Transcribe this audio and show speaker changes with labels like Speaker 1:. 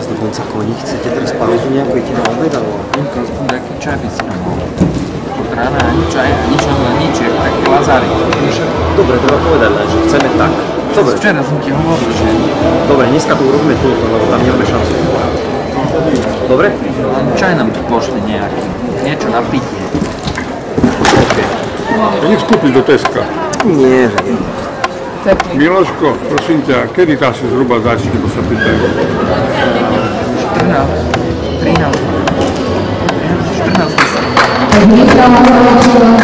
Speaker 1: dokonca koní. Chcete teraz pauzu nejakú, idete na obed, alebo?
Speaker 2: Junko, aspoň taký čaj by si nám mohol. Od rána ani čaj, nič, ale nič, je taký lazárik.
Speaker 1: Dobre, treba povedať len, že chceme tak. Dobre.
Speaker 2: Včera som ti hovoril, že...
Speaker 1: Dobre, dneska to urobíme túto, lebo tam nemáme šancu. Dobre?
Speaker 2: Len čaj nám tu pošli nejaký. Niečo na pitie.
Speaker 3: Nech skúpiť do Teska.
Speaker 1: Nie, že nie.
Speaker 3: Miloško, prosím ťa, kedy tá si zhruba začne, bo sa pýtajú?
Speaker 2: 14. 13. 14.